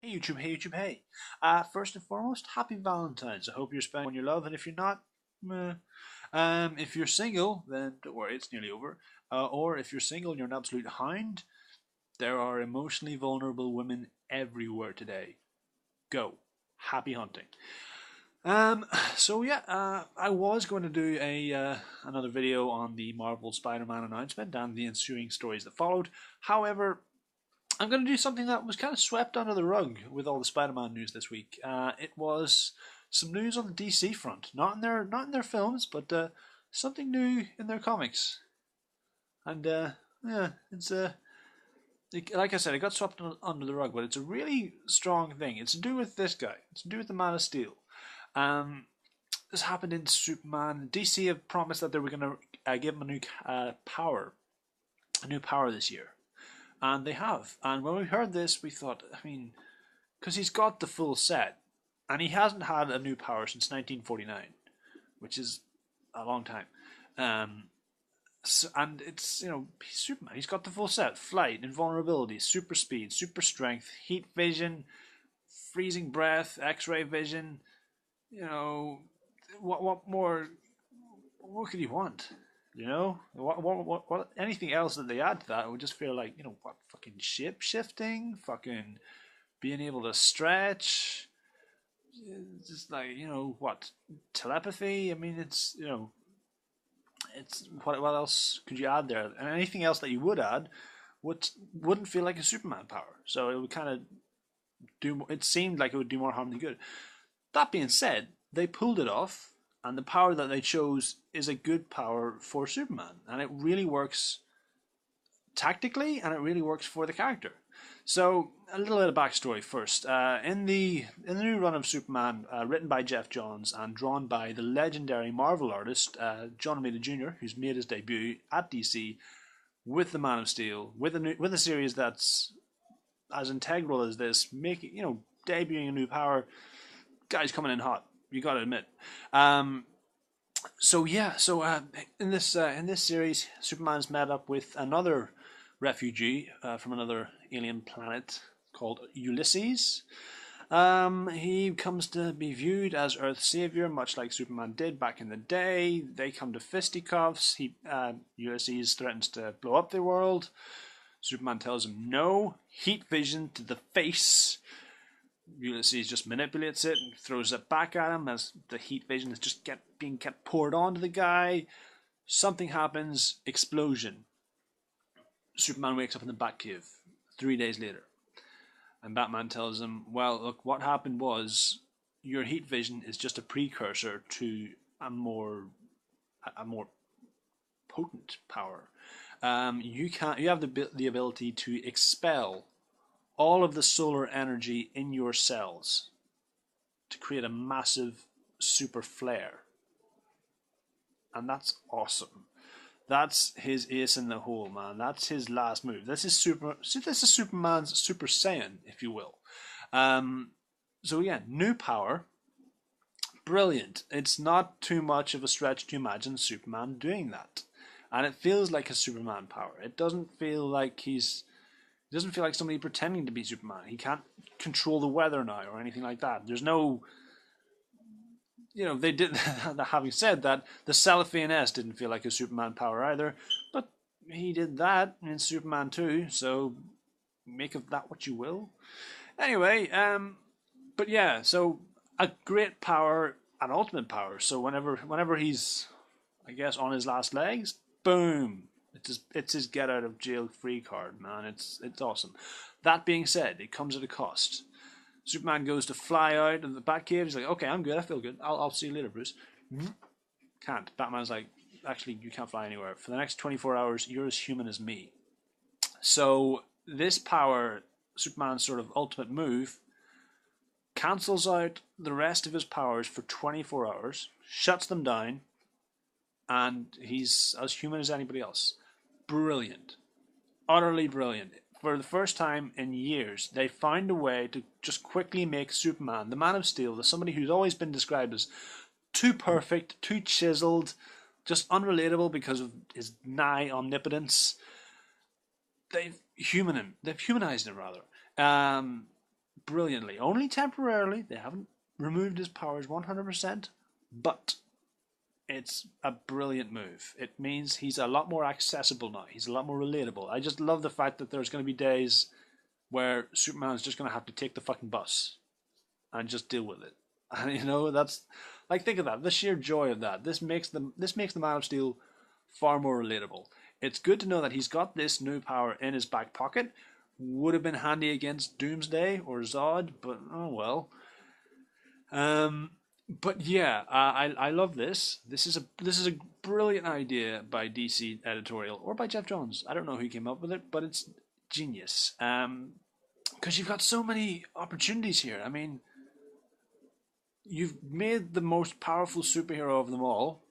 Hey YouTube, hey YouTube, hey. First and foremost, happy Valentine's. I hope you're spending on your love, and if you're not, meh. If you're single, then don't worry, it's nearly over. Or if you're single and you're an absolute hound, there are emotionally vulnerable women everywhere today. Go. Happy hunting. Um, so yeah, I was going to do a another video on the Marvel Spider-Man announcement and the ensuing stories that followed. However, I'm going to do something that was kind of swept under the rug with all the Spider-Man news this week. It was some news on the DC front, not in their films, but something new in their comics. And yeah, like I said, it got swept under the rug, but it's a really strong thing. It's to do with this guy. It's to do with the Man of Steel. Um, this happened in Superman. DC have promised that they were going to give him a new a new power this year. And they have. And when we heard this, we thought, I mean, because he's got the full set, and he hasn't had a new power since 1949, which is a long time. Um, and it's, he's Superman. He's got the full set: flight, invulnerability, super speed, super strength, heat vision, freezing breath, X-ray vision. You know, what more? What could you want? What anything else that they add to that would just feel like, what, fucking shape shifting, fucking being able to stretch, just like, what, telepathy. I mean, it's what else could you add there? And anything else that you would add wouldn't feel like a Superman power. So it would kind of do. It seemed like it would do more harm than good. That being said, they pulled it off, and the power that they chose is a good power for Superman, and it really works tactically, and it really works for the character. So a little bit of backstory first. In the new run of Superman, written by Jeff Johns and drawn by the legendary Marvel artist John Romita Jr., who's made his debut at DC with the Man of Steel, with a series that's as integral as this, making debuting a new power. Guy's coming in hot. You got to admit. So in this series, Superman's met up with another refugee from another alien planet called Ulysses. He comes to be viewed as Earth's savior, much like Superman did back in the day. They come to fisticuffs. Ulysses threatens to blow up the world. Superman tells him no. Heat vision to the face. Ulysses just manipulates it and throws it back at him as the heat vision is just being kept poured onto the guy. Something happens, explosion. Superman wakes up in the Batcave 3 days later, and Batman tells him, "Well, look, what happened was your heat vision is just a precursor to a more potent power. You have the ability to expel all of the solar energy in your cells to create a massive super flare. And that's awesome. That's his ace in the hole, man. That's his last move. This is Superman's Super Saiyan, if you will. So yeah, new power, brilliant. It's not too much of a stretch to imagine Superman doing that, and it feels like a Superman power. It doesn't feel like somebody pretending to be Superman. He can't control the weather now or anything like that. There's no, they did. Having said that, the Cellophane S didn't feel like a Superman power either, but he did that in Superman 2. So make of that what you will. Anyway, but yeah, so a great power, an ultimate power. So whenever he's, I guess, on his last legs, boom, it's his get out of jail free card, man. It's awesome. That being said, it comes at a cost. Superman goes to fly out of the Batcave. He's like, okay, I'm good. I feel good. I'll see you later, Bruce. Can't. Batman's like, actually, you can't fly anywhere. For the next 24 hours, you're as human as me. So this power, Superman's sort of ultimate move, cancels out the rest of his powers for 24 hours, shuts them down, and he's as human as anybody else. Brilliant. Utterly brilliant. For the first time in years, they found a way to just quickly make Superman, the Man of Steel, somebody who's always been described as too perfect, too chiseled, just unrelatable because of his nigh omnipotence. They've humanized him rather. brilliantly. Only temporarily. They haven't removed his powers 100%, but it's a brilliant move. It means he's a lot more accessible now. He's a lot more relatable. I just love the fact that there's going to be days where Superman's just going to have to take the fucking bus and just deal with it. And that's like, think of that. The sheer joy of that. This makes the Man of Steel far more relatable. It's good to know that he's got this new power in his back pocket. Would have been handy against Doomsday or Zod, but oh well. But yeah, I love this. This is a brilliant idea by DC editorial or by Jeff Johns. I don't know who came up with it, but it's genius. Because you've got so many opportunities here. I mean, you've made the most powerful superhero of them all.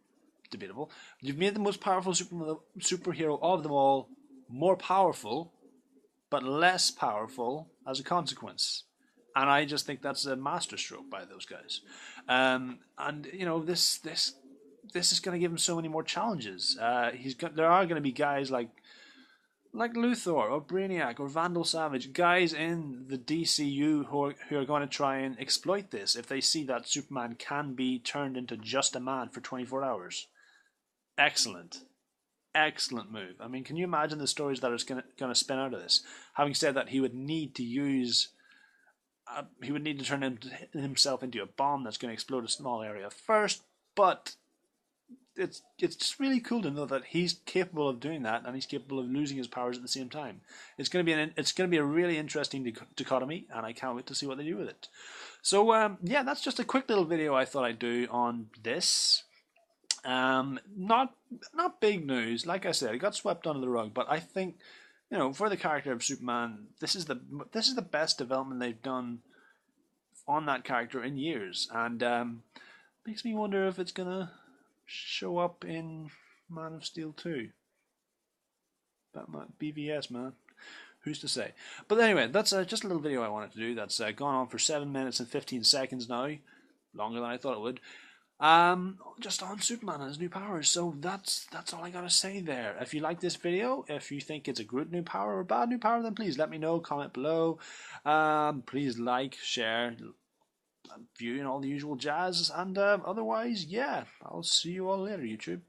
Debatable. You've made the most powerful superhero of them all more powerful, but less powerful as a consequence. And I just think that's a masterstroke by those guys. And this is going to give him so many more challenges. There are going to be guys like Luthor or Brainiac or Vandal Savage, guys in the DCU who are going to try and exploit this if they see that Superman can be turned into just a man for 24 hours. Excellent move. I mean, can you imagine the stories that are going to spin out of this? Having said that, he would need to turn himself into a bomb that's going to explode a small area first, but it's just really cool to know that he's capable of doing that, and he's capable of losing his powers at the same time. It's going to be a really interesting dichotomy, and I can't wait to see what they do with it. So yeah, that's just a quick little video I thought I'd do on this. Not big news. Like I said, it got swept under the rug, but I think, for the character of Superman, this is the best development they've done on that character in years, and makes me wonder if it's gonna show up in Man of Steel 2. Batman BVS, man. Who's to say? But anyway, that's just a little video I wanted to do. That's gone on for 7 minutes and 15 seconds now, longer than I thought it would. Just on Superman and his new powers. So that's all I gotta say there. If you like this video, if you think it's a good new power or a bad new power, then please let me know. Comment below. Please like, share, view, and all the usual jazz. And otherwise, yeah, I'll see you all later, YouTube.